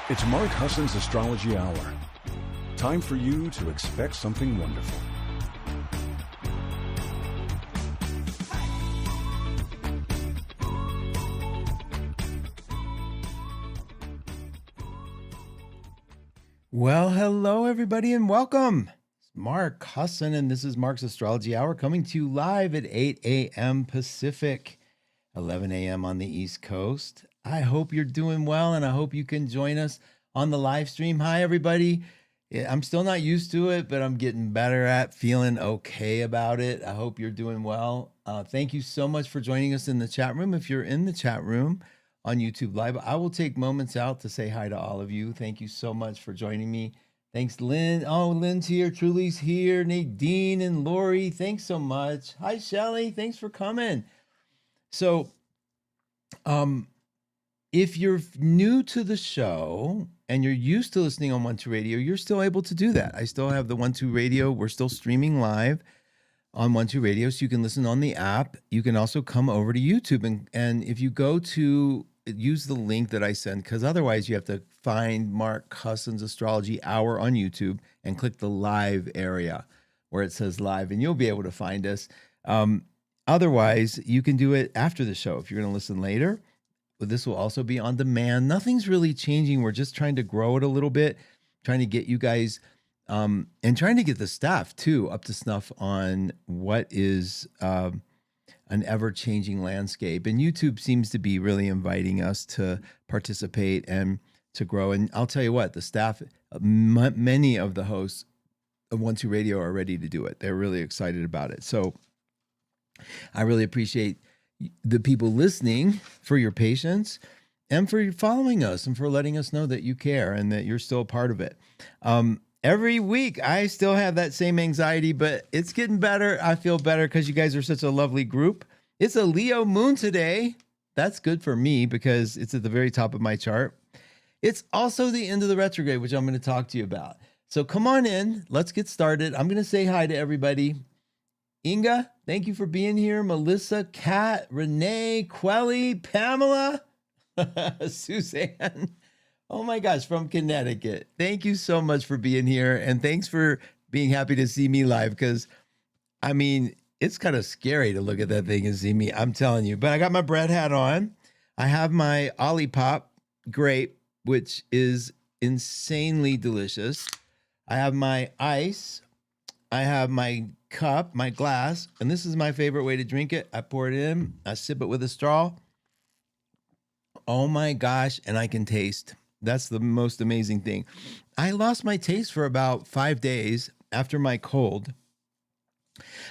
It's Mark Husson's Astrology Hour. Time for you to expect something wonderful. Well, hello, everybody, and welcome. It's Mark Husson, and this is Mark's Astrology Hour, coming to you live at 8 a.m. Pacific, 11 a.m. on the East Coast. I hope you're doing well, and I hope you can join us on the live stream. Hi, everybody. I'm still not used to it, but I'm getting better at feeling okay about it. I hope you're doing well. Thank you so much for joining us in the chat room. If you're in the chat room on YouTube Live, I will take moments out to say hi to all of you. Thank you so much for joining me. Thanks, Lynn. Oh, Lynn's here. Truly's here. Nadine and Lori, thanks so much. Hi, Shelly. Thanks for coming. So, if you're new to the show and you're used to listening on 1-2 Radio, you're still able to do that. I still have the 1-2 Radio. We're still streaming live on 1-2 Radio, so you can listen on the app. You can also come over to YouTube. And if you go to use the link that I send, because otherwise you have to find Mark Husson's Astrology Hour on YouTube and click the live area where it says live, and you'll be able to find us. Otherwise, you can do it after the show if you're going to listen later. But this will also be on demand. Nothing's really changing. We're just trying to grow it a little bit, trying to get you guys and trying to get the staff too up to snuff on what is an ever-changing landscape. And YouTube seems to be really inviting us to participate and to grow. And I'll tell you what, the staff, many of the hosts of 1-2 Radio are ready to do it. They're really excited about it. So I really appreciate the people listening for your patience and for following us and for letting us know that you care and that you're still a part of it. Every week, I still have that same anxiety, but it's getting better. I feel better because you guys are such a lovely group. It's a Leo moon today. That's good for me because it's at the very top of my chart. It's also the end of the retrograde, which I'm going to talk to you about. So come on in. Let's get started. I'm going to say hi to everybody. Inga, thank you for being here. Melissa, Kat, Renee, Quelly, Pamela, Suzanne. Oh my gosh, from Connecticut. Thank you so much for being here. And thanks for being happy to see me live. Because, I mean, it's kind of scary to look at that thing and see me. I'm telling you. But I got my bread hat on. I have my Olipop grape, which is insanely delicious. I have my ice. I have my cup, my glass, and this is my favorite way to drink it. I pour it in, I sip it with a straw. Oh my gosh, and I can taste. That's the most amazing thing. I lost my taste for about 5 days after my cold.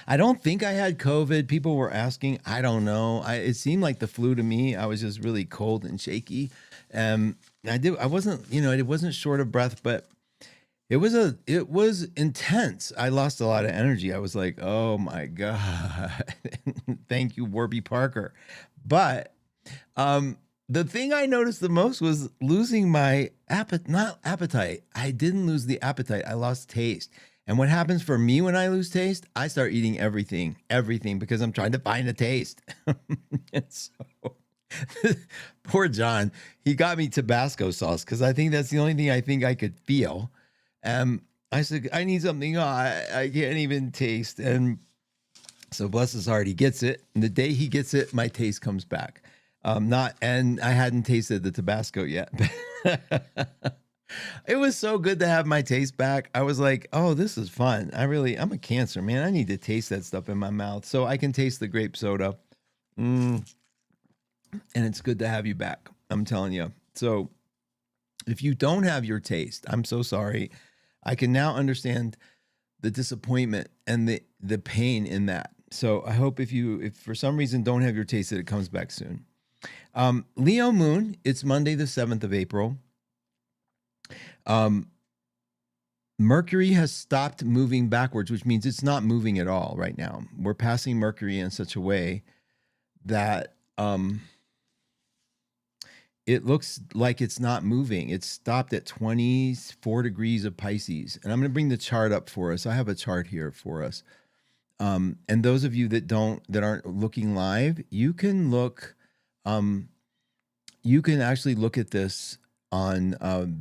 I don't think I had COVID. People were asking. I don't know. It seemed like the flu to me. I was just really cold and shaky. I wasn't, it wasn't short of breath, but it was intense. I lost a lot of energy. I was like, oh my God. Thank you, Warby Parker. But the thing I noticed the most was losing my not appetite. I didn't lose the appetite. I lost taste. And what happens for me when I lose taste? I start eating everything, because I'm trying to find a taste. And so poor John, he got me Tabasco sauce because I think that's the only thing I think I could feel. I said, I need something I can't even taste. And so bless his heart, he gets it. And the day he gets it, my taste comes back. And I hadn't tasted the Tabasco yet. It was so good to have my taste back. I was like, oh, this is fun. I'm a Cancer, man. I need to taste that stuff in my mouth so I can taste the grape soda. And it's good to have you back. I'm telling you. So if you don't have your taste, I'm so sorry. I can now understand the disappointment and the pain in that. So I hope if for some reason don't have your taste, that it comes back soon. Leo moon, it's Monday, the 7th of April. Mercury has stopped moving backwards, which means it's not moving at all right now. We're passing Mercury in such a way that it looks like it's not moving. It's stopped at 24 degrees of Pisces. And I'm going to bring the chart up for us. I have a chart here for us. And those of you that aren't looking live, you can actually look at this on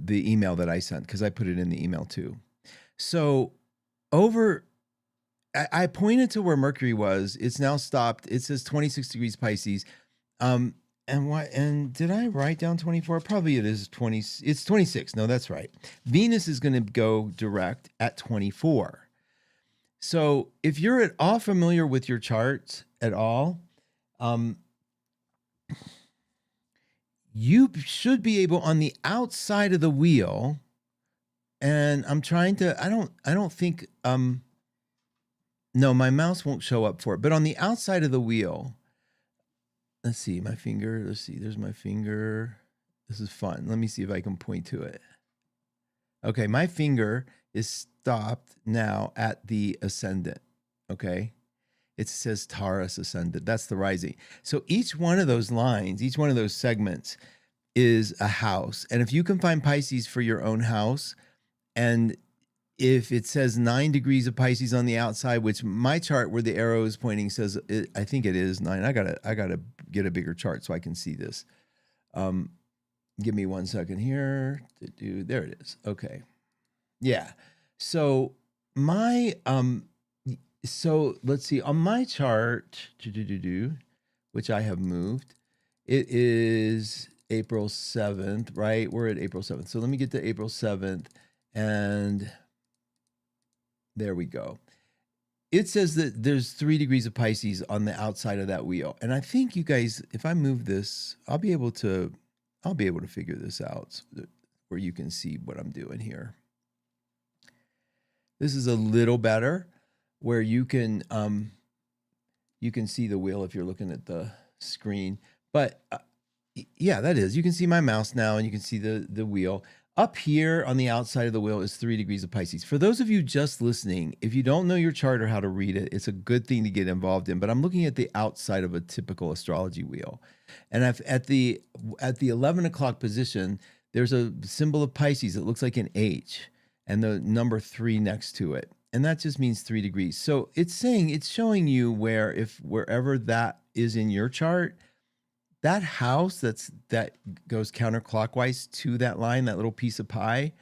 the email that I sent, because I put it in the email too. So I pointed to where Mercury was. It's now stopped. It says 26 degrees Pisces. And did I write down 24? Probably it is 20. It's 26. No, that's right. Venus is going to go direct at 24. So if you're at all familiar with your charts at all, you should be able, on the outside of the wheel, and I'm trying to, I don't think, no, my mouse won't show up for it, but on the outside of the wheel, let's see, my finger, let's see, there's my finger. This is fun. Let me see if I can point to it. Okay, my finger is stopped now at the ascendant, okay? It says Taurus ascendant. That's the rising. So each one of those lines, each one of those segments is a house. And if you can find Pisces for your own house, and if it says 9 degrees of Pisces on the outside, which my chart where the arrow is pointing says, I think it is 9. I gotta get a bigger chart so I can see this. Give me 1 second here. There it is. Okay. Yeah. So my so let's see, on my chart, which I have moved, it is April 7th, right? We're at April 7th. So let me get to April 7th, and there we go. It says that there's 3 degrees of Pisces on the outside of that wheel. And I think you guys, if I move this, I'll be able to figure this out where you can see what I'm doing here. This is a little better, where you can see the wheel if you're looking at the screen. But yeah, that is. You can see my mouse now, and you can see the wheel. Up here on the outside of the wheel is 3 degrees of Pisces. For those of you just listening, if you don't know your chart or how to read it, it's a good thing to get involved in. But I'm looking at the outside of a typical astrology wheel. And at the 11 o'clock position, there's a symbol of Pisces. It looks like an H and the number 3 next to it. And that just means 3 degrees. So it's showing you wherever that is in your chart, that house that goes counterclockwise to that line, that little piece of pie,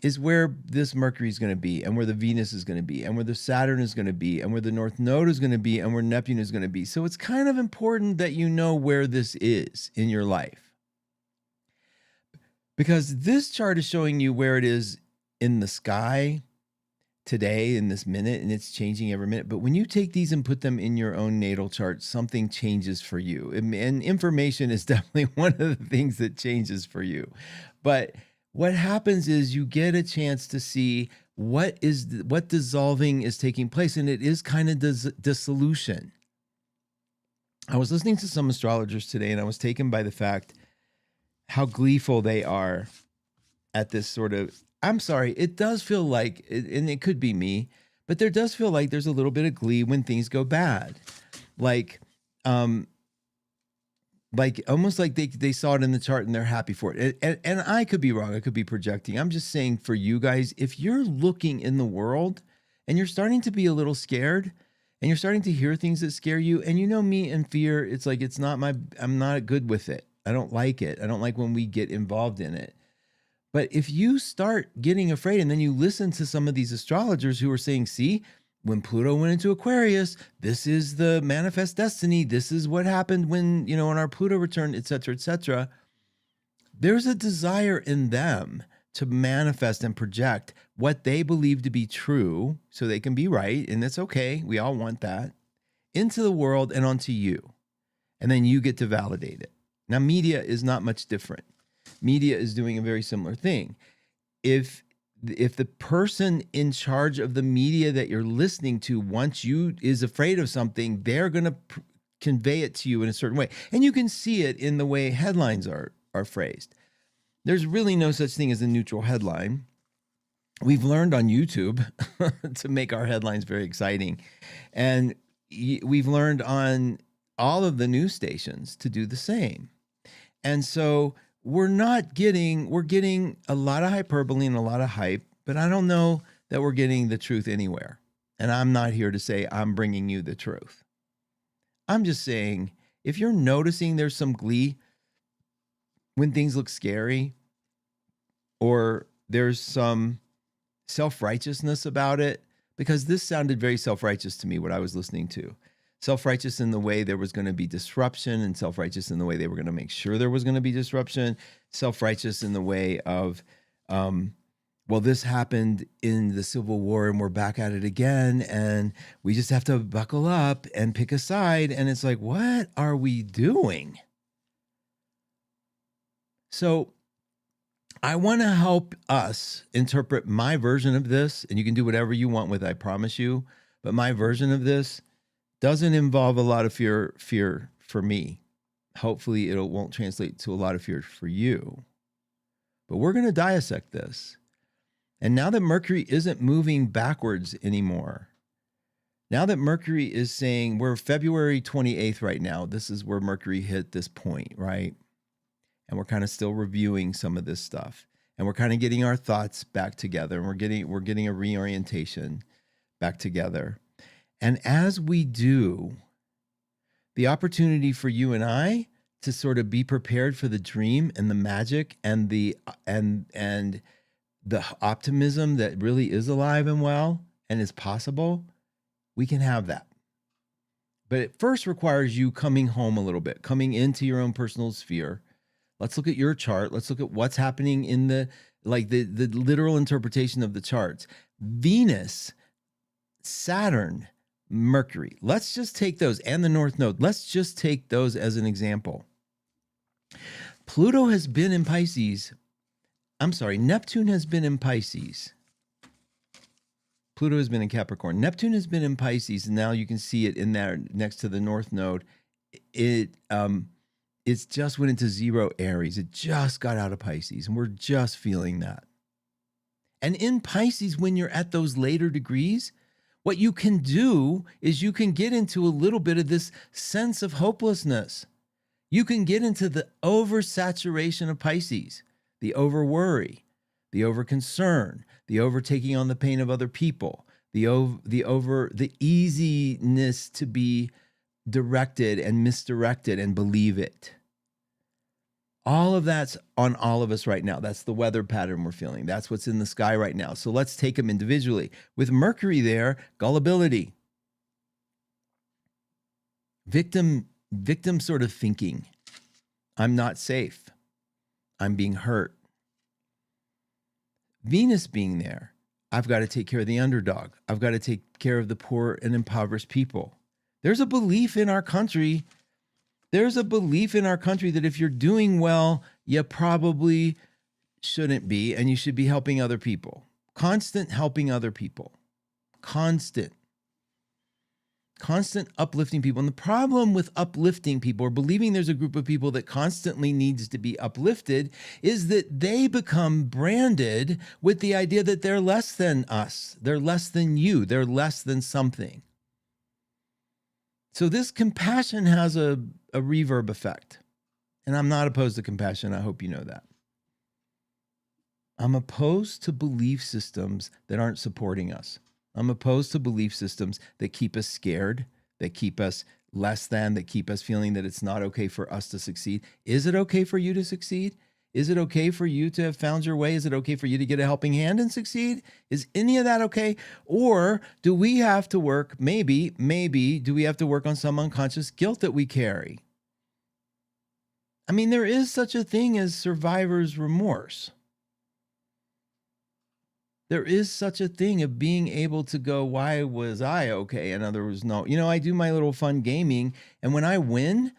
is where this Mercury is going to be, and where the Venus is going to be, and where the Saturn is going to be, and where the North Node is going to be, and where Neptune is going to be. So it's kind of important that you know where this is in your life, because this chart is showing you where it is in the sky today, in this minute, and it's changing every minute. But when you take these and put them in your own natal chart, something changes for you. And information is definitely one of the things that changes for you. But what happens is you get a chance to see what dissolving is taking place, and it is kind of dissolution. I was listening to some astrologers today, and I was taken by the fact how gleeful they are at this sort of, I'm sorry, it does feel like, and it could be me, but there does feel like there's a little bit of glee when things go bad. Like almost like they saw it in the chart and they're happy for it. And I could be wrong. I could be projecting. I'm just saying, for you guys, if you're looking in the world and you're starting to be a little scared and you're starting to hear things that scare you, and you know me and fear, it's like, I'm not good with it. I don't like it. I don't like when we get involved in it. But if you start getting afraid, and then you listen to some of these astrologers who are saying, see, when Pluto went into Aquarius, this is the manifest destiny. This is what happened when, when our Pluto returned, et cetera, et cetera. There's a desire in them to manifest and project what they believe to be true so they can be right. And it's okay. We all want that into the world and onto you. And then you get to validate it. Now, media is not much different. Media is doing a very similar thing. If the person in charge of the media that you're listening to is afraid of something, they're going to convey it to you in a certain way. And you can see it in the way headlines are phrased. There's really no such thing as a neutral headline. We've learned on YouTube to make our headlines very exciting. And we've learned on all of the news stations to do the same. And so we're getting a lot of hyperbole and a lot of hype, but I don't know that we're getting the truth anywhere. And I'm not here to say I'm bringing you the truth. I'm just saying, if you're noticing there's some glee when things look scary, or there's some self-righteousness about it, because this sounded very self-righteous to me, what I was listening to. Self-righteous in the way there was going to be disruption, and self-righteous in the way they were going to make sure there was going to be disruption. Self-righteous in the way of, well, this happened in the Civil War and we're back at it again, and we just have to buckle up and pick a side. And it's like, what are we doing? So I want to help us interpret my version of this, and you can do whatever you want with it, I promise you. But my version of this doesn't involve a lot of fear for me. Hopefully it won't translate to a lot of fear for you. But we're going to dissect this. And now that Mercury isn't moving backwards anymore, now that Mercury is saying, we're February 28th right now, this is where Mercury hit this point, right? And we're kind of still reviewing some of this stuff. And we're kind of getting our thoughts back together. And we're getting a reorientation back together. And as we do, the opportunity for you and I to sort of be prepared for the dream and the magic and the optimism that really is alive and well and is possible, we can have that. But it first requires you coming home a little bit, coming into your own personal sphere. Let's look at your chart. Let's look at what's happening in the literal interpretation of the charts. Venus, Saturn, Mercury. Let's just take those, and the North Node. Let's just take those as an example. Pluto has been in Pisces. I'm sorry, Neptune has been in Pisces. Pluto has been in Capricorn. Neptune has been in Pisces, and now you can see it in there next to the North Node. It's just went into 0 Aries. It just got out of Pisces, and we're just feeling that. And in Pisces, when you're at those later degrees, what you can do is you can get into a little bit of this sense of hopelessness. You can get into the oversaturation of Pisces, the over-worry, the over-concern, the over-taking on the pain of other people, the easiness to be directed and misdirected and believe it. All of that's on all of us right now. That's the weather pattern we're feeling. That's what's in the sky right now. So let's take them individually. With Mercury there, gullibility. Victim sort of thinking. I'm not safe. I'm being hurt. Venus being there. I've got to take care of the underdog. I've got to take care of the poor and impoverished people. There's a belief in our country. There's a belief in our country that if you're doing well, you probably shouldn't be, and you should be helping other people. Constant helping other people. Constant uplifting people. And the problem with uplifting people, or believing there's a group of people that constantly needs to be uplifted, is that they become branded with the idea that they're less than us. They're less than you. They're less than something. So this compassion has a reverb effect. And I'm not opposed to compassion. I hope you know that. I'm opposed to belief systems that aren't supporting us. I'm opposed to belief systems that keep us scared, that keep us less than, that keep us feeling that it's not okay for us to succeed. Is it okay for you to succeed? Is it okay for you to have found your way? Is it okay for you to get a helping hand and succeed? Is any of that okay? Or do we have to work, maybe, do we have to work on some unconscious guilt that we carry? I mean, there is such a thing as survivor's remorse. There is such a thing of being able to go, why was I okay? And there was no, I do my little fun gaming. And when I win,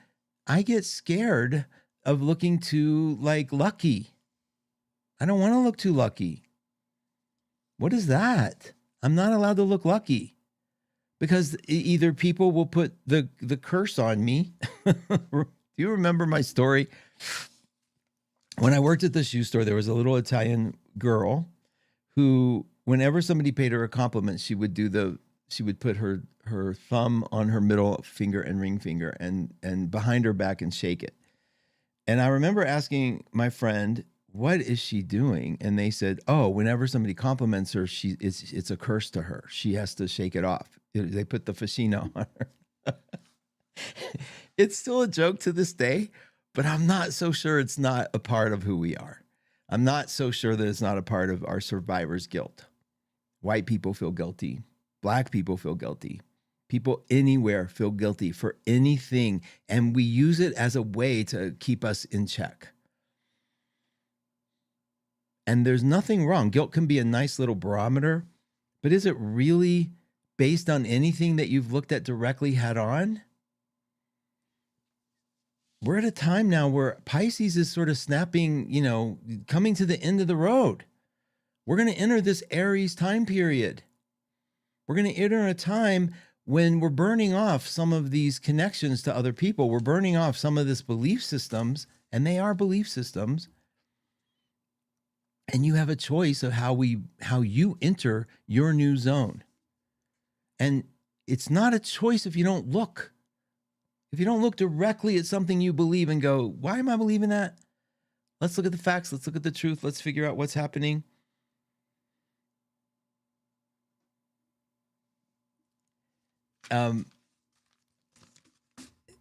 I get scared of looking too lucky. I don't want to look too lucky. What is that? I'm not allowed to look lucky because either people will put the curse on me. Do you remember my story? When I worked at the shoe store, there was a little Italian girl who, whenever somebody paid her a compliment, she would put her thumb on her middle finger and ring finger and behind her back and shake it. And I remember asking my friend, what is she doing? And they said, oh, whenever somebody compliments her, it's a curse to her. She has to shake it off. They put the fascino on her. It's still a joke to this day, but I'm not so sure it's not a part of who we are. I'm not so sure that it's not a part of our survivor's guilt. White people feel guilty. Black people feel guilty. People anywhere feel guilty for anything, and we use it as a way to keep us in check. And there's nothing wrong. Guilt can be a nice little barometer, but is it really based on anything that you've looked at directly head on? We're at a time now where Pisces is sort of snapping, coming to the end of the road. We're going to enter this Aries time period. We're going to enter a time when we're burning off some of these connections to other people. We're burning off some of this belief systems, and they are belief systems. And you have a choice of how you enter your new zone. And it's not a choice if you don't look. If you don't look directly at something you believe and go, why am I believing that? Let's look at the facts. Let's look at the truth. Let's figure out what's happening.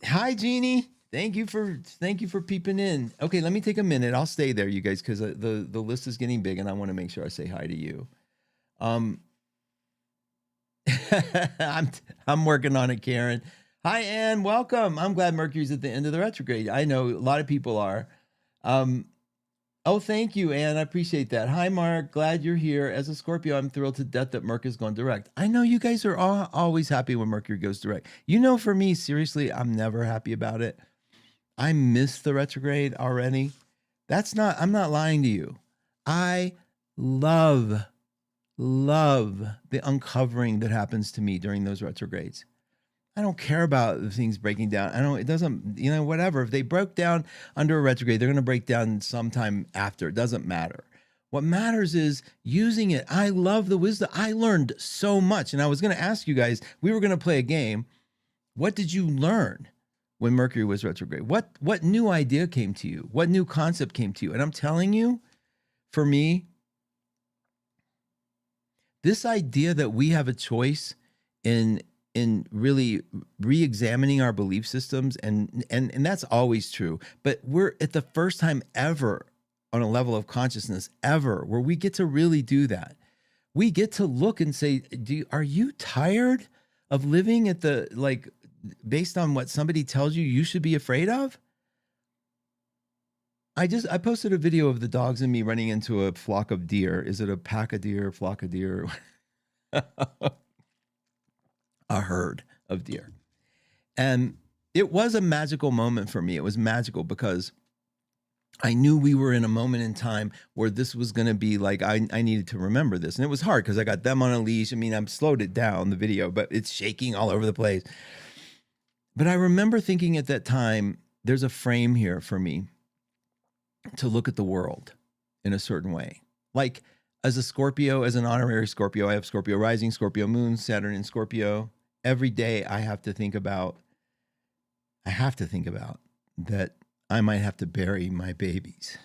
Hi, Jeannie. Thank you for peeping in. Okay, let me take a minute. I'll stay there, you guys, because the list is getting big, and I want to make sure I say hi to you. I'm working on it, Karen. Hi, Ann. Welcome. I'm glad Mercury's at the end of the retrograde. I know a lot of people are. Oh, thank you, Ann. I appreciate that. Hi, Mark. Glad you're here. As a Scorpio, I'm thrilled to death that Mercury's gone direct. I know you guys are always happy when Mercury goes direct. For me, seriously, I'm never happy about it. I miss the retrograde already. I'm not lying to you. I love the uncovering that happens to me during those retrogrades. I don't care about the things breaking down. It doesn't, whatever. If they broke down under a retrograde, they're going to break down sometime after. It doesn't matter. What matters is using it. I love the wisdom. I learned so much. And I was going to ask you guys, we were going to play a game. What did you learn when Mercury was retrograde? What new idea came to you? What new concept came to you? And I'm telling you, for me, this idea that we have a choice in really re-examining our belief systems, and that's always true, but we're at the first time ever on a level of consciousness ever where we get to really do that. We get to look and say, are you tired of living at based on what somebody tells you should be afraid of? I posted a video of the dogs and me running into a flock of deer. Is it a pack of deer, flock of deer? A herd of deer. And it was a magical moment for me. It was magical because I knew we were in a moment in time where this was going to be like, I needed to remember this. And it was hard because I got them on a leash. I've slowed it down, the video, but it's shaking all over the place. But I remember thinking at that time, there's a frame here for me to look at the world in a certain way. Like as a Scorpio, as an honorary Scorpio, I have Scorpio rising, Scorpio moon, Saturn in Scorpio. Every day I have to think about that I might have to bury my babies.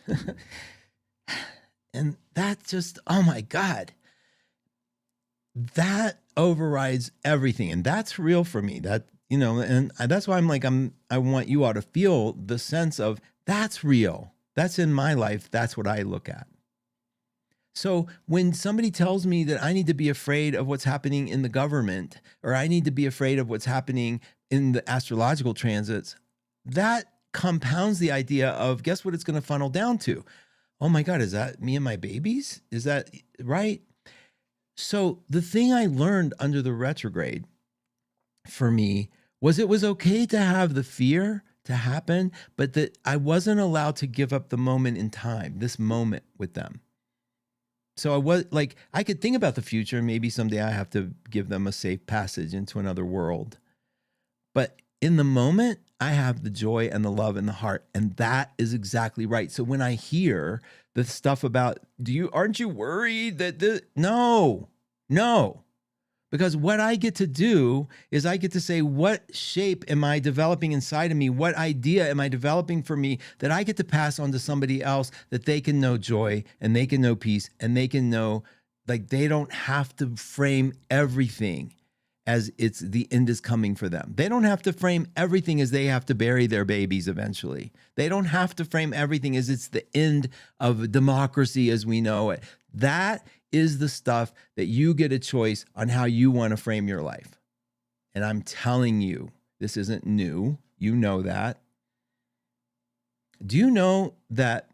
And that just, oh my God, that overrides everything. And that's real for me. That, and that's why I want you all to feel the sense of that's real. That's in my life. That's what I look at. So when somebody tells me that I need to be afraid of what's happening in the government, or I need to be afraid of what's happening in the astrological transits, that compounds the idea of, guess what it's going to funnel down to? Oh my God, is that me and my babies? Is that right? So the thing I learned under the retrograde for me was it was okay to have the fear to happen, but that I wasn't allowed to give up the moment in time, this moment with them. So I could think about the future, and maybe someday I have to give them a safe passage into another world. But in the moment, I have the joy and the love in the heart, and that is exactly right. So when I hear the stuff about, aren't you worried that no, because what I get to do is I get to say, what shape am I developing inside of me? What idea am I developing for me that I get to pass on to somebody else, that they can know joy and they can know peace and they can know, like, they don't have to frame everything as it's the end is coming for them. They don't have to frame everything as they have to bury their babies eventually. They don't have to frame everything as it's the end of democracy as we know it. That is the stuff that you get a choice on how you want to frame your life. And I'm telling you, this isn't new. You know that. Do you know that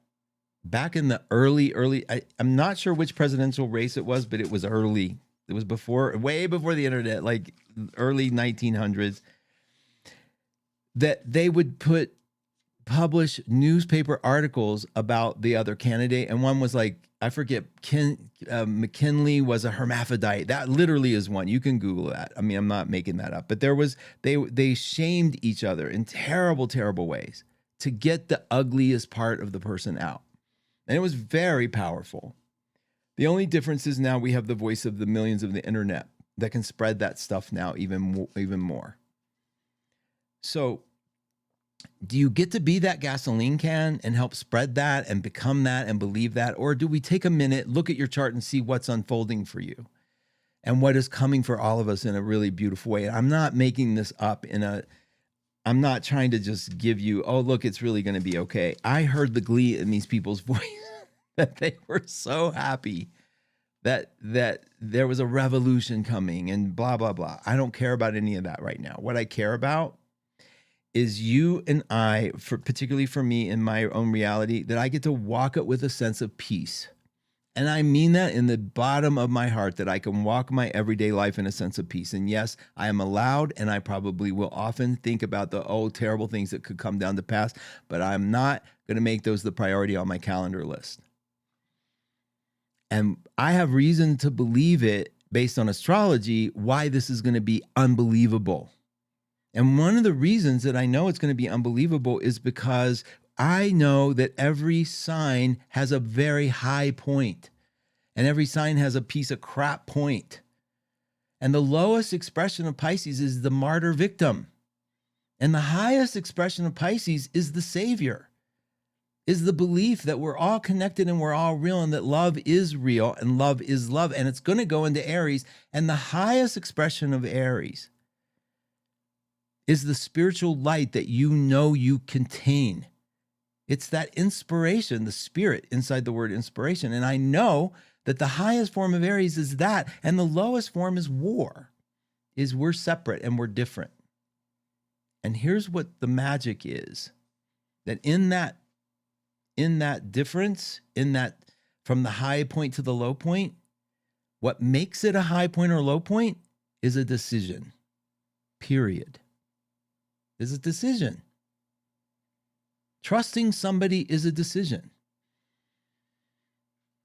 back in the I'm not sure which presidential race it was, but it was early. It was way before the internet, like early 1900s, that they would publish newspaper articles about the other candidate. And one was like, I forget, McKinley was a hermaphrodite. That literally is one. You can Google that. I mean, I'm not making that up. But they shamed each other in terrible, terrible ways to get the ugliest part of the person out. And it was very powerful. The only difference is now we have the voice of the millions of the internet that can spread that stuff now even more. So do you get to be that gasoline can and help spread that and become that and believe that? Or do we take a minute, look at your chart and see what's unfolding for you and what is coming for all of us in a really beautiful way? I'm not making this up I'm not trying to just give you, oh, look, it's really going to be okay. I heard the glee in these people's voice that they were so happy that there was a revolution coming and blah, blah, blah. I don't care about any of that right now. What I care about is you and I, particularly for me in my own reality, that I get to walk it with a sense of peace. And I mean that in the bottom of my heart, that I can walk my everyday life in a sense of peace. And yes, I am allowed, and I probably will often think about the terrible things that could come down to pass, but I'm not going to make those the priority on my calendar list. And I have reason to believe it based on astrology, why this is going to be unbelievable. And one of the reasons that I know it's going to be unbelievable is because I know that every sign has a very high point, and every sign has a piece of crap point. And the lowest expression of Pisces is the martyr victim. And the highest expression of Pisces is the savior, is the belief that we're all connected and we're all real, and that love is real and love is love. And it's going to go into Aries. And the highest expression of Aries is the spiritual light that you know you contain. It's that inspiration, the spirit inside the word inspiration. And I know that the highest form of Aries is that, and the lowest form is war, is we're separate and we're different. And here's what the magic is, that in that difference, in that from the high point to the low point, what makes it a high point or low point is a decision, period. Is a decision. Trusting somebody is a decision.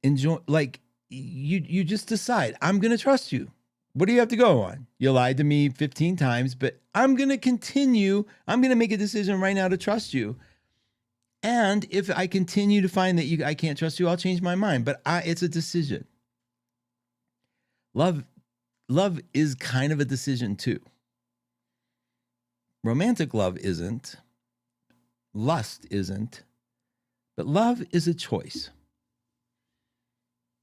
Enjoy, like you just decide, I'm going to trust you. What do you have to go on? You lied to me 15 times, but I'm going to continue. I'm going to make a decision right now to trust you. And if I continue to find that I can't trust you, I'll change my mind. But it's a decision. Love is kind of a decision too. Romantic love isn't. Lust isn't. But love is a choice.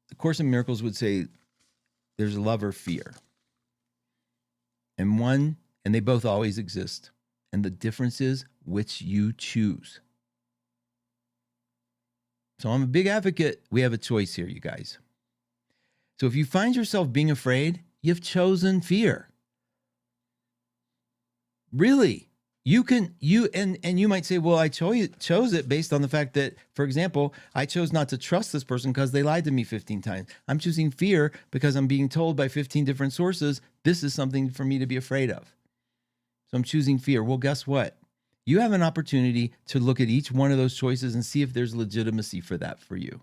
The Course in Miracles would say there's love or fear. And they both always exist. And the difference is which you choose. So I'm a big advocate. We have a choice here, you guys. So if you find yourself being afraid, you've chosen fear. Really. You might say, well, I chose it based on the fact that, for example, I chose not to trust this person because they lied to me 15 times. I'm choosing fear because I'm being told by 15 different sources, this is something for me to be afraid of. So I'm choosing fear. Well, guess what? You have an opportunity to look at each one of those choices and see if there's legitimacy for that for you.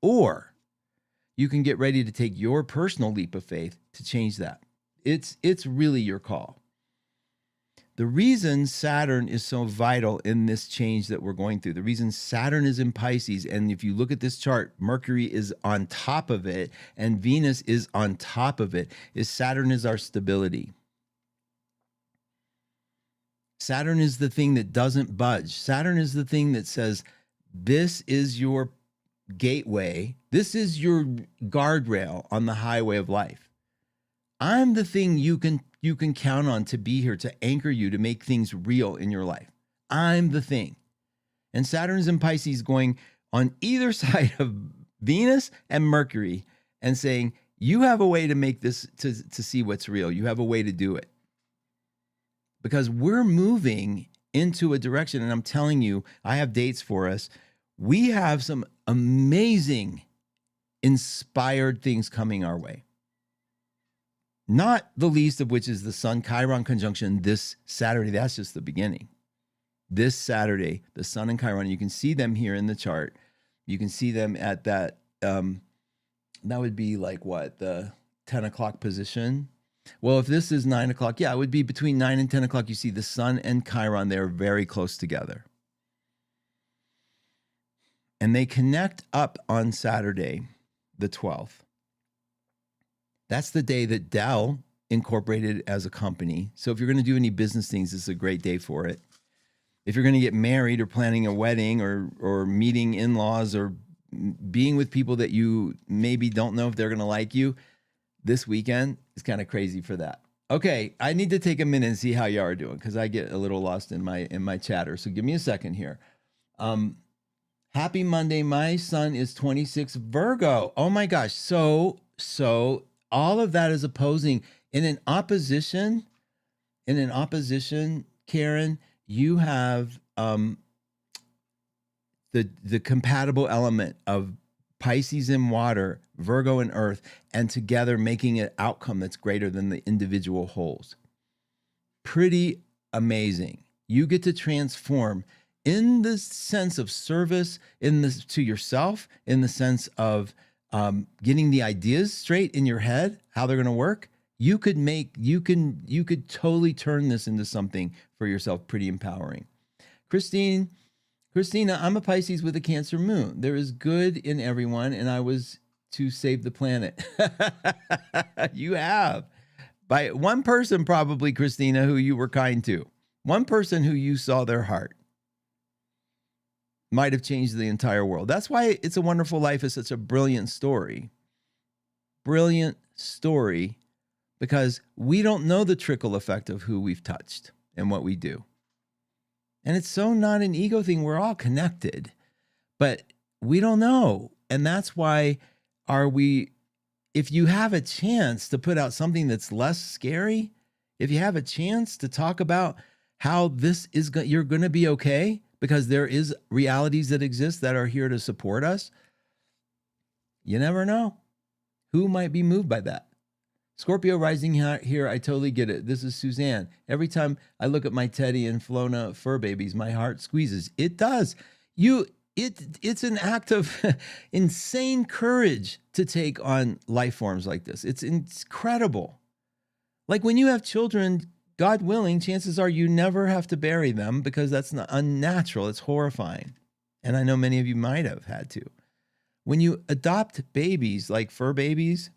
Or you can get ready to take your personal leap of faith to change that. It's really your call. The reason Saturn is so vital in this change that we're going through, the reason Saturn is in Pisces, and if you look at this chart, Mercury is on top of it and Venus is on top of it, is Saturn is our stability. Saturn is the thing that doesn't budge. Saturn is the thing that says, this is your gateway. This is your guardrail on the highway of life. I'm the thing you can you can count on to be here to anchor you, to make things real in your life. I'm the thing. And Saturn's in Pisces going on either side of Venus and Mercury and saying, you have a way to make this, to see what's real. You have a way to do it. Because we're moving into a direction, and I'm telling you, I have dates for us. We have some amazing, inspired things coming our way. Not the least of which is the Sun Chiron conjunction this Saturday. That's just the beginning. This Saturday, the Sun and Chiron, you can see them here in the chart. You can see them at that, that would be like what, the 10 o'clock position? Well, if this is 9 o'clock, yeah, it would be between 9 and 10 o'clock. You see the Sun and Chiron, they're very close together. And they connect up on Saturday, the 12th. That's the day that Dell incorporated as a company. So if you're going to do any business things, this is a great day for it. If you're going to get married or planning a wedding or meeting in-laws or being with people that you maybe don't know if they're going to like you, this weekend is kind of crazy for that. Okay, I need to take a minute and see how y'all are doing because I get a little lost in my chatter. So give me a second here. Happy Monday. My son is 26 Virgo. Oh my gosh. So all of that is opposing in an opposition, Karen, you have the compatible element of Pisces in water, Virgo in earth, and together making an outcome that's greater than the individual wholes. Pretty amazing. You get to transform in the sense of service, to yourself, in the sense of getting the ideas straight in your head, how they're going to work. You could totally turn this into something for yourself pretty empowering. Christina, I'm a Pisces with a Cancer moon. There is good in everyone, and I was to save the planet. You have. By one person probably, Christina, who you were kind to. One person who you saw their heart might have changed the entire world. That's why It's a Wonderful Life is such a brilliant story. Brilliant story, because we don't know the trickle effect of who we've touched and what we do. And it's so not an ego thing. We're all connected, but we don't know. And that's why if you have a chance to put out something that's less scary, if you have a chance to talk about how you're going to be okay, because there is realities that exist that are here to support us, you never know who might be moved by that. Scorpio rising here, I totally get it. This is Suzanne. Every time I look at my Teddy and Flona fur babies, my heart squeezes. It does. It's an act of insane courage to take on life forms like this. It's incredible. Like when you have children, God willing, chances are you never have to bury them because that's not unnatural. It's horrifying. And I know many of you might have had to. When you adopt babies, like fur babies,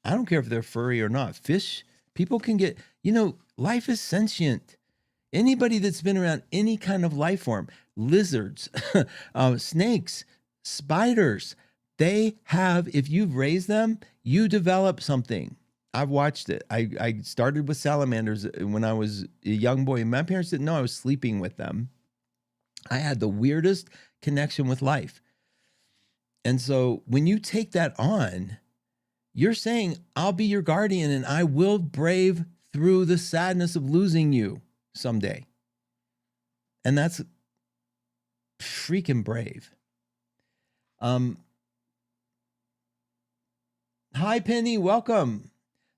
I don't care if they're furry or not. Fish, people can get, life is sentient. Anybody that's been around any kind of life form, lizards, snakes, spiders, they have, if you've raised them, you develop something. I've watched it. I started with salamanders when I was a young boy, and my parents didn't know I was sleeping with them. I had the weirdest connection with life. And so when you take that on, you're saying, I'll be your guardian and I will brave through the sadness of losing you someday. And that's freaking brave. Hi, Penny. Welcome.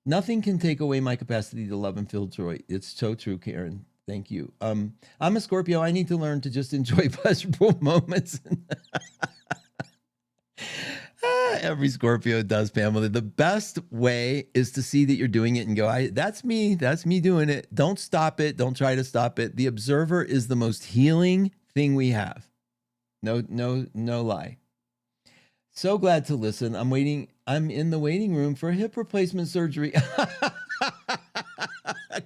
Nothing can take away my capacity to love and feel joy. It's so true, Karen. Thank you. I'm a Scorpio. I need to learn to just enjoy pleasurable moments. Every Scorpio does, Pamela. The best way is to see that you're doing it and go, that's me doing it. Don't stop it. Don't try to stop it. The observer is the most healing thing we have. No lie. So glad to listen. I'm in the waiting room for hip replacement surgery.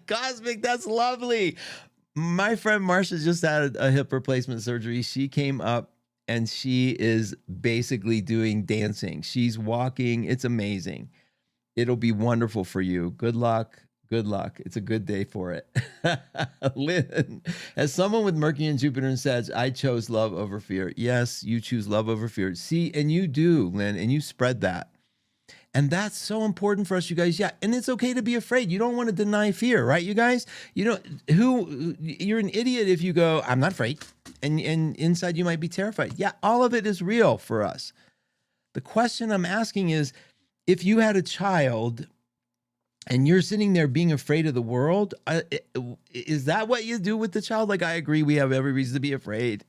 Cosmic, that's lovely. My friend Marsha just had a hip replacement surgery. She came up and she is basically doing dancing. She's walking. It's amazing. It'll be wonderful for you. Good luck. Good luck. It's a good day for it. Lynn, as someone with Mercury and Jupiter and Sag, I chose love over fear. Yes, you choose love over fear. See, and you do, Lynn, and you spread that. And that's so important for us, you guys. Yeah, and it's okay to be afraid. You don't want to deny fear, right, you guys? You know, you're an idiot if you go, I'm not afraid. And inside you might be terrified. Yeah, all of it is real for us. The question I'm asking is, if you had a child and you're sitting there being afraid of the world, is that what you do with the child? Like, I agree, we have every reason to be afraid.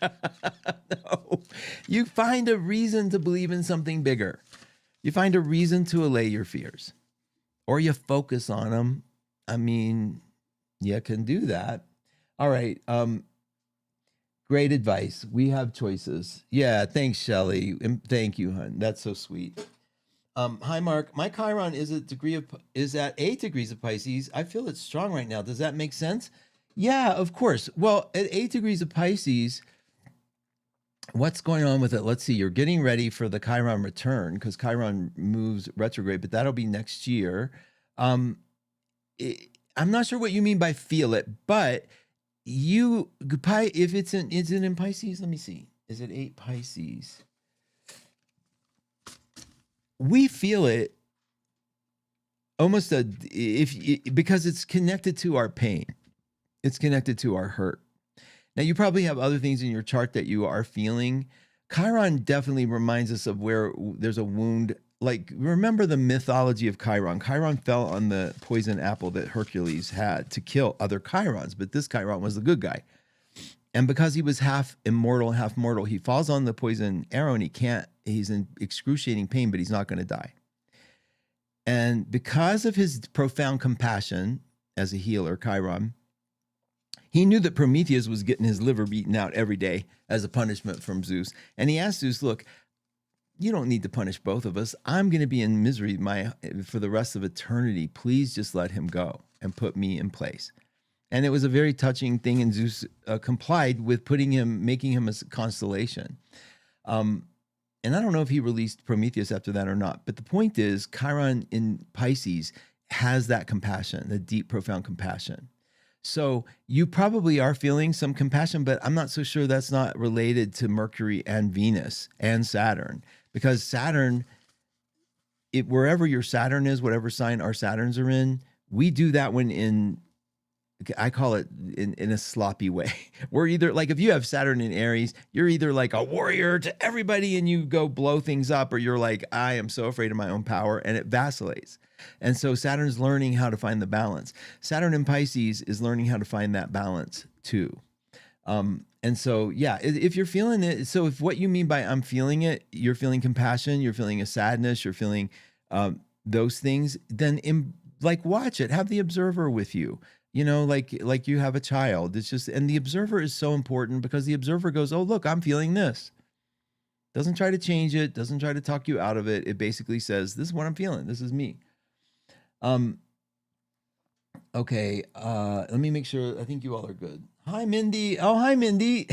No, you find a reason to believe in something bigger. You find a reason to allay your fears, or you focus on them. I mean, you can do that. All right. Great advice. We have choices. Yeah. Thanks, Shelley. And thank you, hon. That's so sweet. Hi, Mark. My Chiron is at 8 degrees of Pisces. I feel it's strong right now. Does that make sense? Yeah, of course. Well, at 8 degrees of Pisces, what's going on with it? Let's see. You're getting ready for the Chiron return because Chiron moves retrograde, but that'll be next year. I'm not sure what you mean by feel it, but if is it in Pisces? Let me see. Is it 8 Pisces? We feel it almost because it's connected to our pain. It's connected to our hurt. Now, you probably have other things in your chart that you are feeling. Chiron definitely reminds us of where there's a wound. Like, remember the mythology of Chiron. Chiron fell on the poison apple that Hercules had to kill other Chirons, but this Chiron was the good guy. And because he was half immortal, half mortal, he falls on the poison arrow and he's in excruciating pain, but he's not going to die. And because of his profound compassion as a healer, Chiron, he knew that Prometheus was getting his liver beaten out every day as a punishment from Zeus. And he asked Zeus, look, you don't need to punish both of us. I'm going to be in misery for the rest of eternity. Please just let him go and put me in place. And it was a very touching thing, and Zeus complied with making him a constellation. And I don't know if he released Prometheus after that or not, but the point is Chiron in Pisces has that compassion, the deep, profound compassion. So you probably are feeling some compassion, but I'm not so sure that's not related to Mercury and Venus and Saturn, because Saturn, wherever your Saturn is, whatever sign our Saturns are in, we do that when I call it in a sloppy way. We're either like, if you have Saturn in Aries, you're either like a warrior to everybody and you go blow things up, or you're like, I am so afraid of my own power, and it vacillates. And so Saturn's learning how to find the balance. Saturn in Pisces is learning how to find that balance too. And so, yeah, if you're feeling it, so if what you mean by I'm feeling it, you're feeling compassion, you're feeling a sadness, you're feeling those things, then watch it, have the observer with you. You know, like you have a child. It's just, and the observer is so important because the observer goes, oh, look, I'm feeling this. Doesn't try to change it. Doesn't try to talk you out of it. It basically says, this is what I'm feeling. This is me. Okay. Let me make sure. I think you all are good. Hi, Mindy. Oh, hi, Mindy.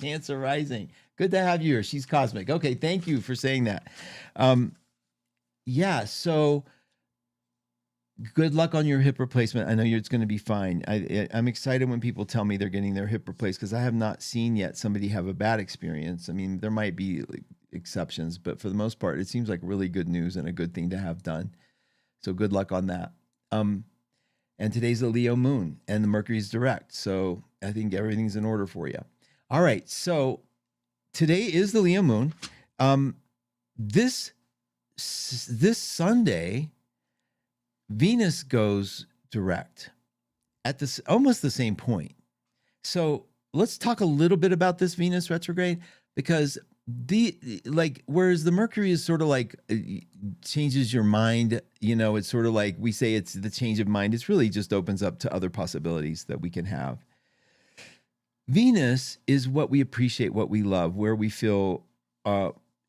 Cancer rising. Good to have you here. She's cosmic. Okay. Thank you for saying that. Yeah. So, good luck on your hip replacement. I know it's going to be fine. I'm excited when people tell me they're getting their hip replaced, because I have not seen yet somebody have a bad experience. I mean, there might be exceptions, but for the most part, it seems like really good news and a good thing to have done. So good luck on that. And today's a Leo moon and the Mercury's direct. So I think everything's in order for you. All right. So today is the Leo moon. This Sunday, Venus goes direct at almost the same point. So let's talk a little bit about this Venus retrograde, because whereas the Mercury is sort of like changes your mind, you know, it's sort of like we say it's the change of mind. It's really just opens up to other possibilities that we can have. Venus is what we appreciate, what we love, where we feel,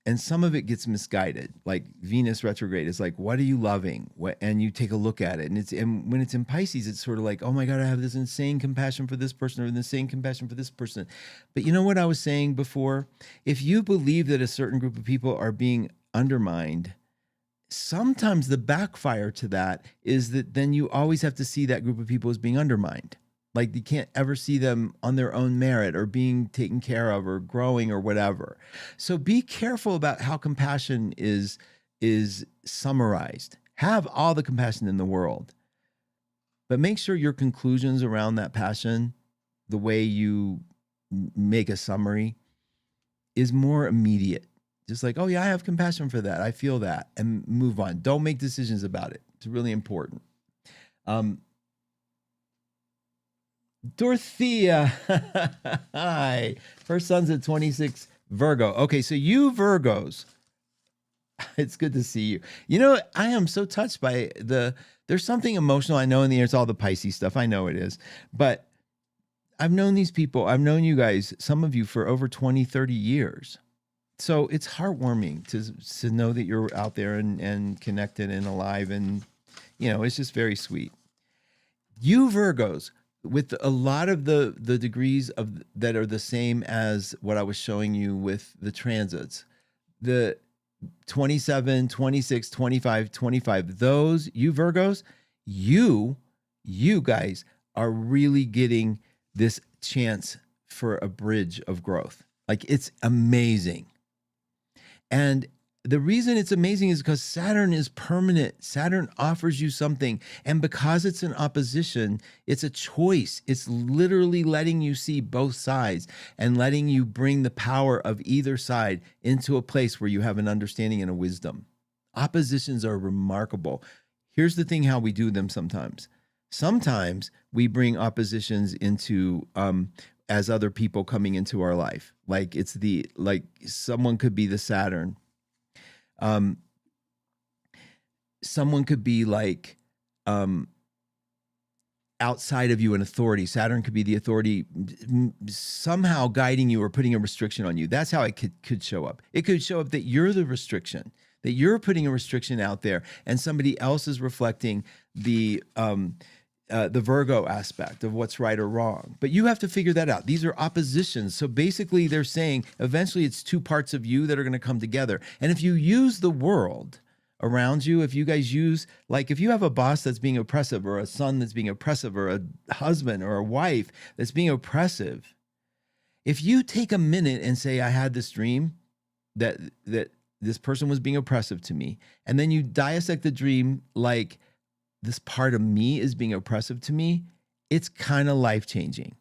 and some of it gets misguided. Like Venus retrograde is like, what are you loving? And you take a look at it, and when it's in Pisces, it's sort of like, oh my God, I have this insane compassion for this person, or the insane compassion for this person. But you know what I was saying before? If you believe that a certain group of people are being undermined, sometimes the backfire to that is that then you always have to see that group of people as being undermined. Like you can't ever see them on their own merit or being taken care of or growing or whatever. So be careful about how compassion is summarized. Have all the compassion in the world, but make sure your conclusions around that passion, the way you make a summary, is more immediate. Just like, oh yeah, I have compassion for that. I feel that, and move on. Don't make decisions about it. It's really important. Dorothea, hi. Her son's at 26 Virgo. Okay, so you Virgos, it's good to see you. You know, I am so touched by there's something emotional. I know in the air, it's all the Pisces stuff. I know it is. But I've known these people. I've known you guys, some of you, for over 20, 30 years. So it's heartwarming to know that you're out there and connected and alive. And, you know, it's just very sweet. You Virgos, with a lot of the degrees of that are the same as what I was showing you with the transits, the 27, 26, 25, 25, those, you Virgos, you guys are really getting this chance for a bridge of growth. Like, it's amazing. And the reason it's amazing is because Saturn is permanent. Saturn offers you something. And because it's an opposition, it's a choice. It's literally letting you see both sides and letting you bring the power of either side into a place where you have an understanding and a wisdom. Oppositions are remarkable. Here's the thing, how we do them sometimes. Sometimes we bring oppositions into as other people coming into our life. Like someone could be the Saturn. Someone could be like outside of you, an authority. Saturn could be the authority somehow guiding you or putting a restriction on you. That's how it could show up. It could show up that you're the restriction, that you're putting a restriction out there and somebody else is reflecting the Virgo aspect of what's right or wrong. But you have to figure that out. These are oppositions. So basically they're saying eventually it's two parts of you that are going to come together. And if you use the world around you, if you guys use, like if you have a boss that's being oppressive or a son that's being oppressive or a husband or a wife that's being oppressive, if you take a minute and say, I had this dream that this person was being oppressive to me, and then you dissect the dream like, this part of me is being oppressive to me, it's kind of life-changing.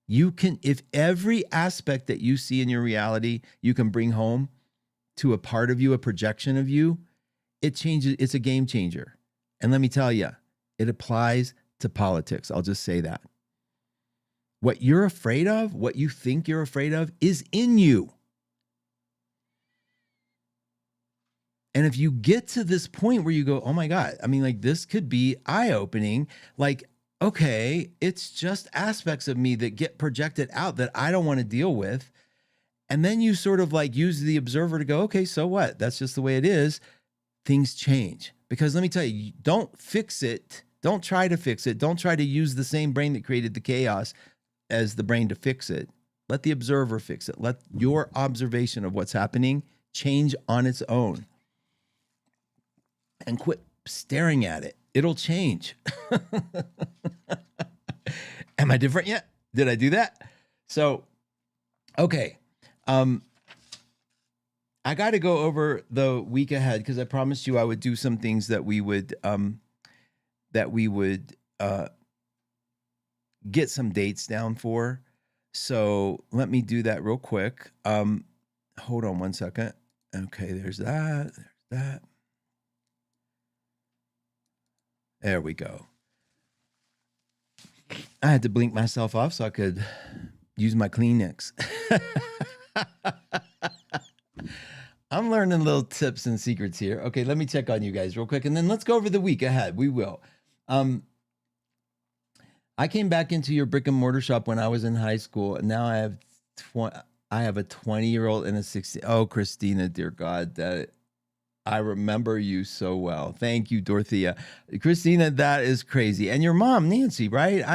You can, if every aspect that you see in your reality, you can bring home to a part of you, a projection of you, it changes, it's a game changer. And let me tell you, it applies to politics. I'll just say that. What you're afraid of, what you think you're afraid of, is in you. And if you get to this point where you go, oh my God, I mean, like this could be eye-opening. Like, okay, it's just aspects of me that get projected out that I don't want to deal with. And then you sort of like use the observer to go, okay, so what? That's just the way it is. Things change. Because let me tell you, don't fix it. Don't try to fix it. Don't try to use the same brain that created the chaos as the brain to fix it. Let the observer fix it. Let your observation of what's happening change on its own. And quit staring at it. It'll change. Am I different yet? Did I do that? So, okay. I got to go over the week ahead because I promised you I would do some things that we would get some dates down for. So let me do that real quick. Hold on one second. Okay, there's that. There's that. There we go. I had to blink myself off so I could use my Kleenex. I'm learning little tips and secrets here. Okay, let me check on you guys real quick, and then let's go over the week ahead. We will. I came back into your brick and mortar shop when I was in high school, and now I have a 20-year-old and a 16. Oh, Christina, dear God, that I remember you so well. Thank you, Dorothea. Christina, that is crazy. And your mom, Nancy, right?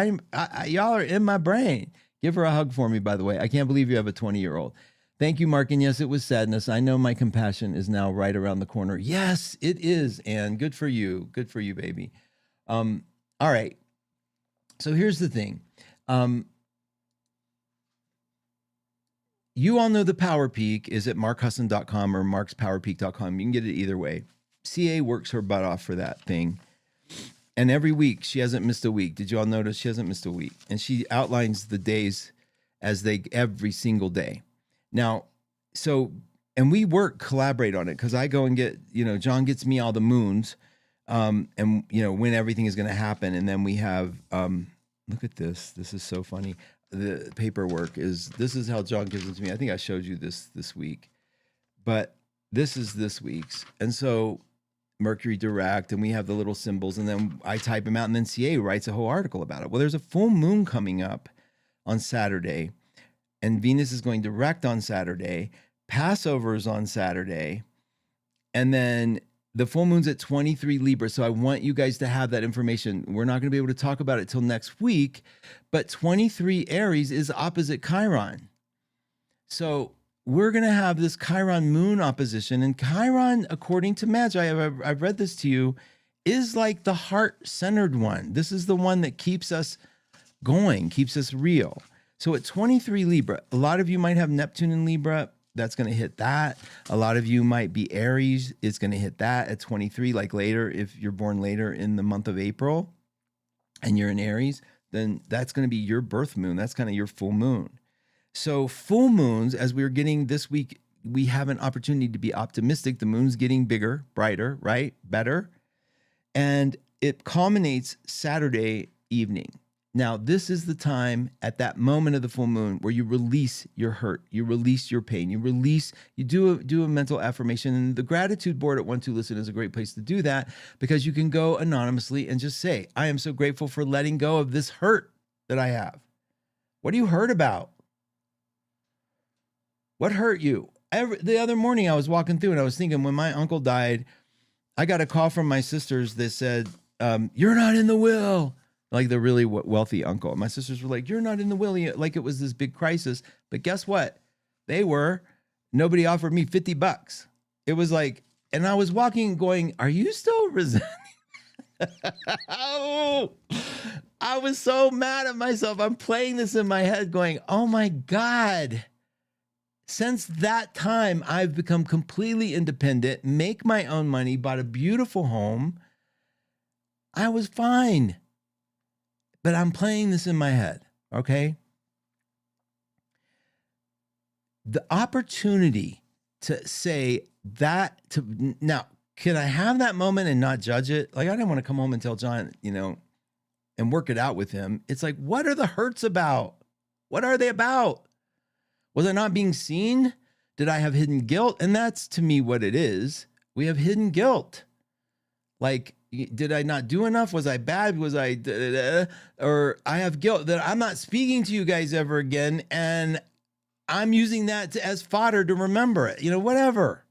Y'all are in my brain. Give her a hug for me, by the way. I can't believe you have a 20-year-old. Thank you, Mark. And yes, it was sadness. I know my compassion is now right around the corner. Yes, it is. And good for you. Good for you, baby. All right. So here's the thing. You all know the Power Peak is at markhusson.com or markspowerpeak.com. You can get it either way. CA works her butt off for that thing. And every week, she hasn't missed a week. Did you all notice she hasn't missed a week? And she outlines the days as every single day. Now, and we collaborate on it because I go and get, John gets me all the moons and, when everything is going to happen. And then we have, look at this. This is so funny. The paperwork this is how John gives it to me. I think I showed you this week, but this is this week's. And so Mercury direct, and we have the little symbols, and then I type them out, and then CA writes a whole article about it. Well, there's a full moon coming up on Saturday, and Venus is going direct on Saturday. Passover is on Saturday, and then the full moon's at 23 Libra. So I want you guys to have that information. We're not going to be able to talk about it till next week, but 23 Aries is opposite Chiron. So we're going to have this Chiron moon opposition, and Chiron, according to Magi, I've read this to you, is like the heart-centered one. This is the one that keeps us going, keeps us real. So at 23 Libra, a lot of you might have Neptune in Libra. That's going to hit that. A lot of you might be Aries. It's going to hit that at 23, like later, if you're born later in the month of April and you're in Aries, then that's going to be your birth moon. That's kind of your full moon. So full moons, as we're getting this week, we have an opportunity to be optimistic. The moon's getting bigger, brighter, right? Better. And it culminates Saturday evening. Now, this is the time at that moment of the full moon where you release your hurt, you release your pain, you do a mental affirmation. And the gratitude board at 1-2-Listen is a great place to do that, because you can go anonymously and just say, I am so grateful for letting go of this hurt that I have. What are you hurt about? What hurt you? The other morning I was walking through and I was thinking, when my uncle died, I got a call from my sisters that said, you're not in the will. Like the really wealthy uncle. My sisters were like, you're not in the will. Like it was this big crisis. But guess what? They were. Nobody offered me $50. It was like, and I was walking going, are you still resenting? Oh, I was so mad at myself. I'm playing this in my head going, oh my God. Since that time, I've become completely independent, make my own money, bought a beautiful home. I was fine. But I'm playing this in my head, okay? The opportunity to say that, now, can I have that moment and not judge it? Like, I didn't want to come home and tell John, and work it out with him. It's like, what are the hurts about? What are they about? Was I not being seen? Did I have hidden guilt? And that's, to me, what it is. We have hidden guilt. Like, did I not do enough? Was I bad? Was I, or I have guilt that I'm not speaking to you guys ever again, and I'm using that as fodder to remember it, whatever.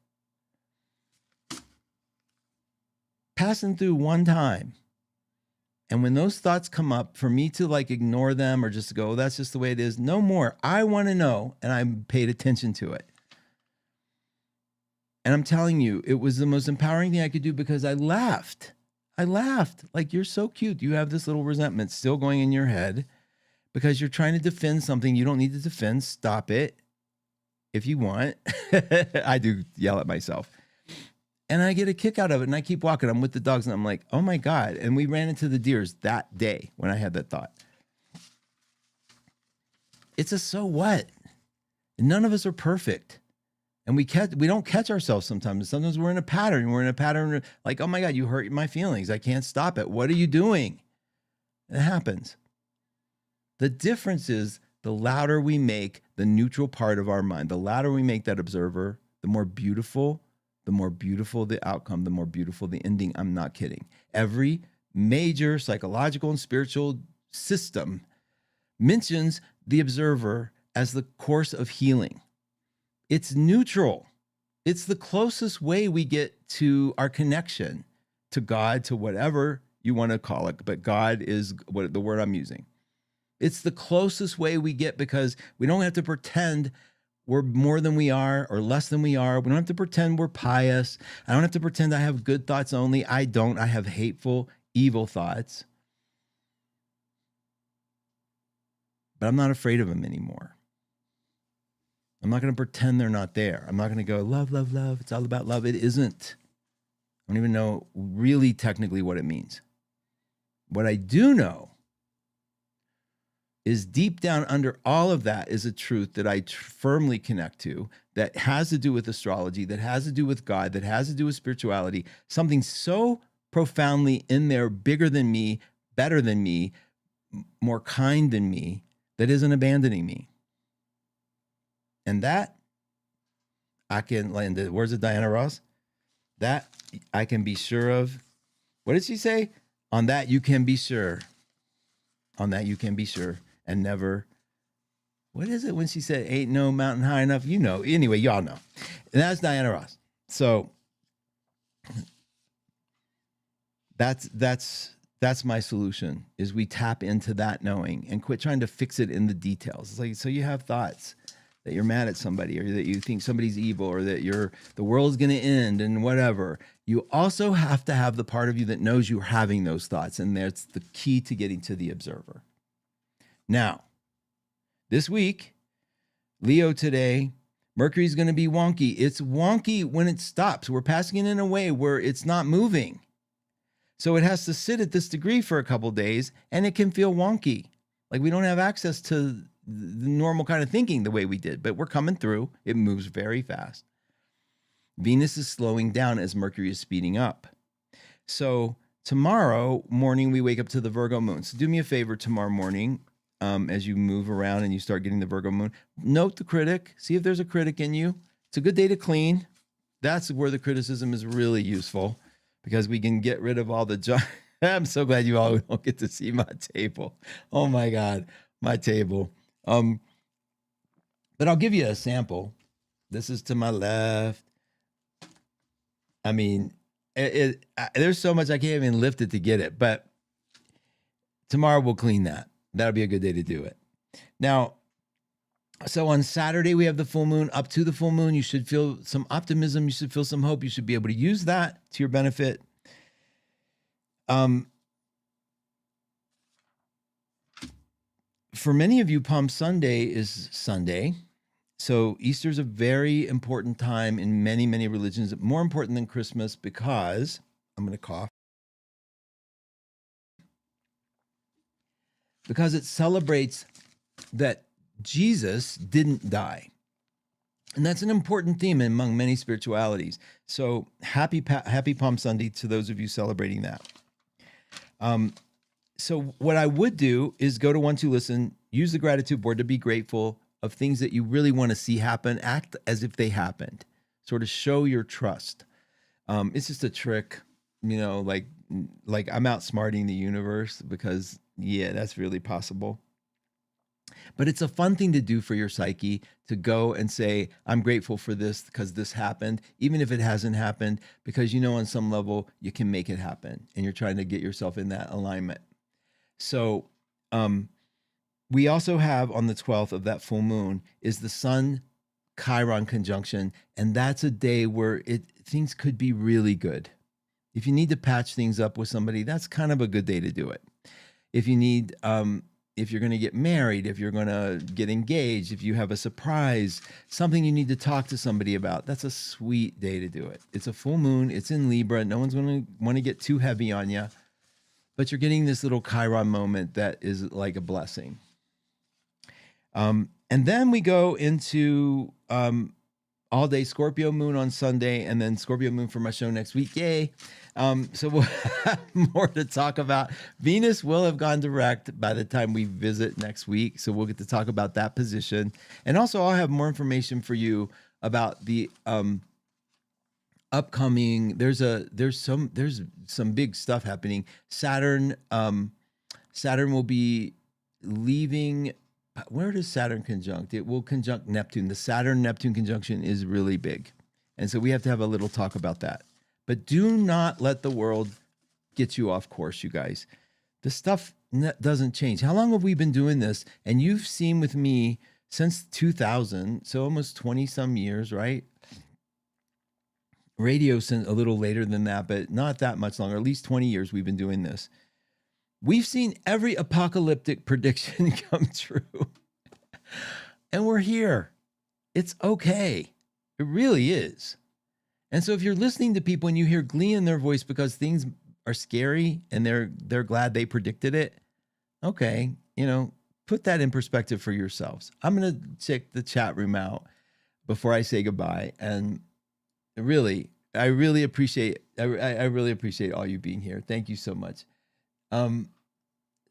Passing through one time. And when those thoughts come up, for me to like ignore them or just go, that's just the way it is, no more. I want to know, and I paid attention to it. And I'm telling you, it was the most empowering thing I could do, because I laughed. Like, you're so cute. You have this little resentment still going in your head because you're trying to defend something you don't need to defend. Stop it if you want. I do yell at myself. And I get a kick out of it, and I keep walking. I'm with the dogs, and I'm like, oh my God. And we ran into the deers that day when I had that thought. It's a so what? None of us are perfect. And we don't catch ourselves sometimes. Sometimes we're in a pattern. We're in a pattern like, oh my God, you hurt my feelings. I can't stop it. What are you doing? It happens. The difference is the louder we make the neutral part of our mind, the louder we make that observer, the more beautiful the outcome, the more beautiful the ending. I'm not kidding. Every major psychological and spiritual system mentions the observer as the course of healing. It's neutral. It's the closest way we get to our connection to God, to whatever you want to call it. But God is what the word I'm using. It's the closest way we get, because we don't have to pretend we're more than we are or less than we are. We don't have to pretend we're pious. I don't have to pretend I have good thoughts only. I don't. I have hateful, evil thoughts. But I'm not afraid of them anymore. I'm not going to pretend they're not there. I'm not going to go, love, love, love. It's all about love. It isn't. I don't even know really technically what it means. What I do know is deep down under all of that is a truth that I firmly connect to, that has to do with astrology, that has to do with God, that has to do with spirituality, something so profoundly in there, bigger than me, better than me, more kind than me, that isn't abandoning me. And that I can, like in the words of Diana Ross, that I can be sure of. What did she say? On that you can be sure. On that you can be sure. And never, what is it when she said, ain't no mountain high enough? You know, anyway, y'all know. And that's Diana Ross. So that's my solution, is we tap into that knowing and quit trying to fix it in the details. It's like, so you have thoughts that you're mad at somebody, or that you think somebody's evil, or that the world's going to end and whatever. You also have to have the part of you that knows you're having those thoughts. And that's the key to getting to the observer. Now, this week, Leo today, Mercury's going to be wonky. It's wonky when it stops. We're passing it in a way where it's not moving. So it has to sit at this degree for a couple days, and it can feel wonky. Like we don't have access to the normal kind of thinking the way we did, but we're coming through. It moves very fast. Venus is slowing down as Mercury is speeding up. So tomorrow morning, we wake up to the Virgo moon. So do me a favor tomorrow morning, as you move around and you start getting the Virgo moon, note the critic, see if there's a critic in you. It's a good day to clean. That's where the criticism is really useful, because we can get rid of all the junk. I'm so glad you all don't get to see my table. Oh my God, my table. But I'll give you a sample. This is to my left. I mean, there's so much I can't even lift it to get it, but tomorrow we'll clean that. That'll be a good day to do it. Now, so on Saturday, we have the full moon. Up to the full moon, you should feel some optimism. You should feel some hope. You should be able to use that to your benefit. For many of you, Palm Sunday is Sunday. So Easter is a very important time in many, many religions, more important than Christmas, because I'm going to cough. Because it celebrates that Jesus didn't die. And that's an important theme among many spiritualities. So happy Palm Sunday to those of you celebrating that. So what I would do is go to 1-2-Listen, use the gratitude board to be grateful of things that you really want to see happen. Act as if they happened. Sort of show your trust. It's just a trick, you know, like I'm outsmarting the universe, because yeah, that's really possible. But it's a fun thing to do for your psyche, to go and say, I'm grateful for this because this happened, even if it hasn't happened, because you know on some level you can make it happen, and you're trying to get yourself in that alignment. So we also have on the 12th of that full moon is the Sun Chiron conjunction, and that's a day where things could be really good. If you need to patch things up with somebody, that's kind of a good day to do it. If you need, if you're going to get married, if you're going to get engaged, if you have a surprise, something you need to talk to somebody about, that's a sweet day to do it. It's a full moon. It's in Libra. No one's going to want to get too heavy on you, but you're getting this little Chiron moment that is like a blessing. And then we go into all day Scorpio moon on Sunday, and then Scorpio moon for my show next week. Yay. So we'll have more to talk about. Venus will have gone direct by the time we visit next week. So we'll get to talk about that position. And also I'll have more information for you about the upcoming, there's some big stuff happening. Saturn will be leaving. Where does Saturn conjunct? It will conjunct Neptune. The Saturn-Neptune conjunction is really big. And so we have to have a little talk about that. But do not let the world get you off course, you guys. The stuff doesn't change. How long have we been doing this? And you've seen with me since 2000, so almost 20 some years, right? Radio since a little later than that, but not that much longer. At least 20 years we've been doing this. We've seen every apocalyptic prediction come true. And we're here. It's okay. It really is. And so if you're listening to people and you hear glee in their voice because things are scary and they're glad they predicted it, okay, put that in perspective for yourselves. I'm going to check the chat room out before I say goodbye. And really, I really appreciate all you being here. Thank you so much.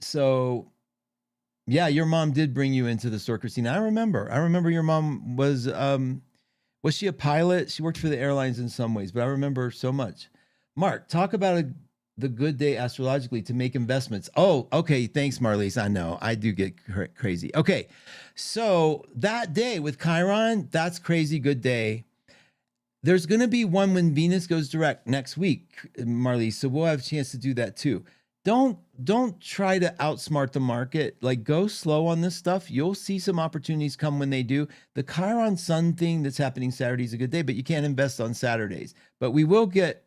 So yeah, your mom did bring you into the store, Christina. I remember your mom was she a pilot? She worked for the airlines in some ways, but I remember so much. Mark, talk about the good day astrologically to make investments. Oh, okay. Thanks, Marlies. I know I do get crazy. Okay. So that day with Chiron, that's crazy good day. There's going to be one when Venus goes direct next week, Marlies. So we'll have a chance to do that too. Don't try to outsmart the market. Like, go slow on this stuff. You'll see some opportunities come when they do. The Chiron Sun thing that's happening Saturday is a good day, but you can't invest on Saturdays. But we will get,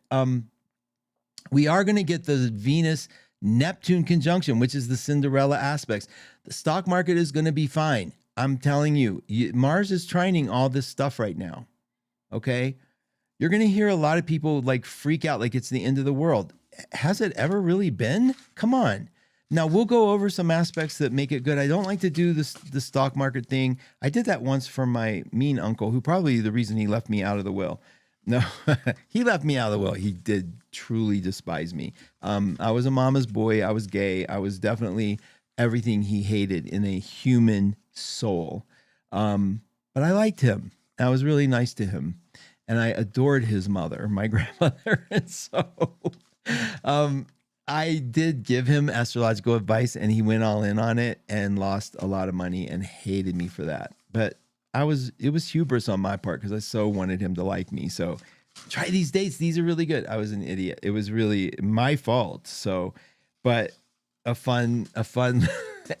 we are going to get the Venus Neptune conjunction, which is the Cinderella aspects. The stock market is going to be fine. I'm telling you, Mars is trining all this stuff right now. Okay. You're going to hear a lot of people like freak out like it's the end of the world. Has it ever really been? Come on. Now we'll go over some aspects that make it good. I don't like to do the stock market thing. I did that once for my mean uncle, who probably the reason he left me out of the will. No, he left me out of the will. He did truly despise me. I was a mama's boy. I was gay. I was definitely everything he hated in a human soul. But I liked him. I was really nice to him. And I adored his mother, my grandmother. And so I did give him astrological advice, and he went all in on it and lost a lot of money and hated me for that. But it was hubris on my part because I so wanted him to like me. So try these dates. These are really good. I was an idiot. It was really my fault. So, but a fun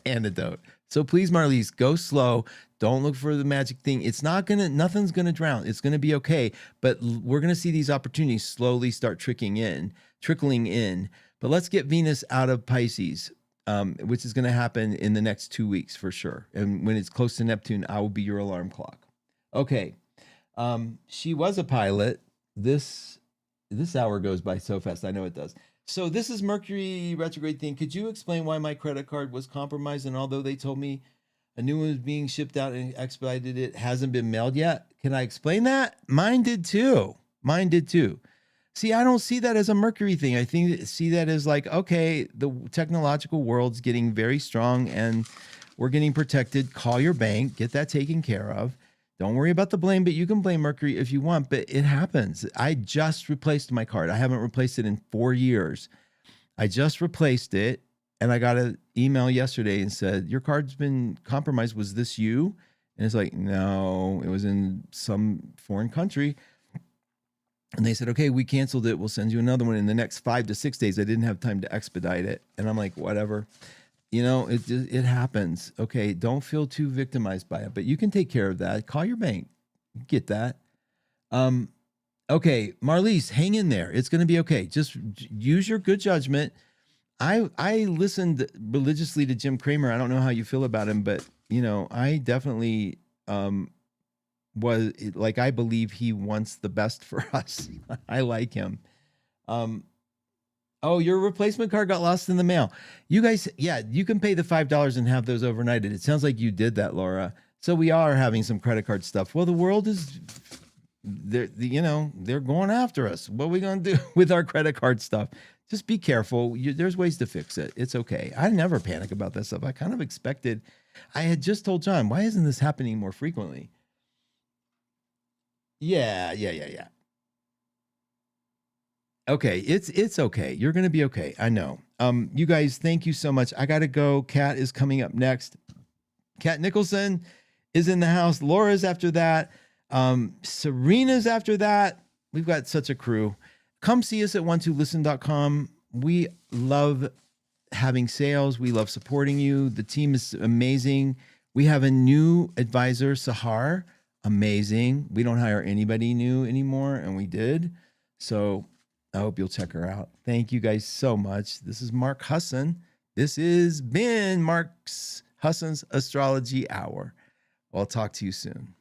antidote. So please, Marlies, go slow. Don't look for the magic thing. Nothing's going to drown. It's going to be okay. But we're going to see these opportunities slowly start trickling in. But let's get Venus out of Pisces, which is going to happen in the next 2 weeks for sure. And when it's close to Neptune, I will be your alarm clock. Okay. She was a pilot. This hour goes by so fast. I know it does. So this is Mercury retrograde thing. Could you explain why my credit card was compromised? And although they told me a new one was being shipped out and expedited, it hasn't been mailed yet. Can I explain that? Mine did too. See, I don't see that as a Mercury thing. I see that as like, okay, the technological world's getting very strong and we're getting protected. Call your bank, get that taken care of. Don't worry about the blame, but you can blame Mercury if you want, but it happens. I just replaced my card. I haven't replaced it in 4 years. I just replaced it, and I got an email yesterday and said, your card's been compromised. Was this you? And it's like, no, it was in some foreign country. And they said, okay, we canceled it. We'll send you another one in the next 5 to 6 days. I didn't have time to expedite it. And I'm like, whatever. It happens. Okay, don't feel too victimized by it, but you can take care of that. Call your bank. Get that. Okay, Marlies, hang in there. It's going to be okay. Just use your good judgment. I listened religiously to Jim Cramer. I don't know how you feel about him, but I definitely was like, I believe he wants the best for us. I like him. Oh, your replacement card got lost in the mail. You guys, yeah, you can pay the $5 and have those overnighted. It sounds like you did that, Laura. So we are having some credit card stuff. Well, the world is, they're going after us. What are we going to do with our credit card stuff? Just be careful. There's ways to fix it. It's okay. I never panic about that stuff. I kind of expected, I had just told John, why isn't this happening more frequently? Yeah. Okay, it's okay. You're going to be okay. I know. You guys, thank you so much. I got to go. Kat is coming up next. Kat Nicholson is in the house. Laura's after that. Serena's after that. We've got such a crew. Come see us at 12listen.com. We love having sales. We love supporting you. The team is amazing. We have a new advisor, Sahar. Amazing. We don't hire anybody new anymore, and we did. So I hope you'll check her out. Thank you guys so much. This is Mark Husson. This has been Husson's Astrology Hour. I'll talk to you soon.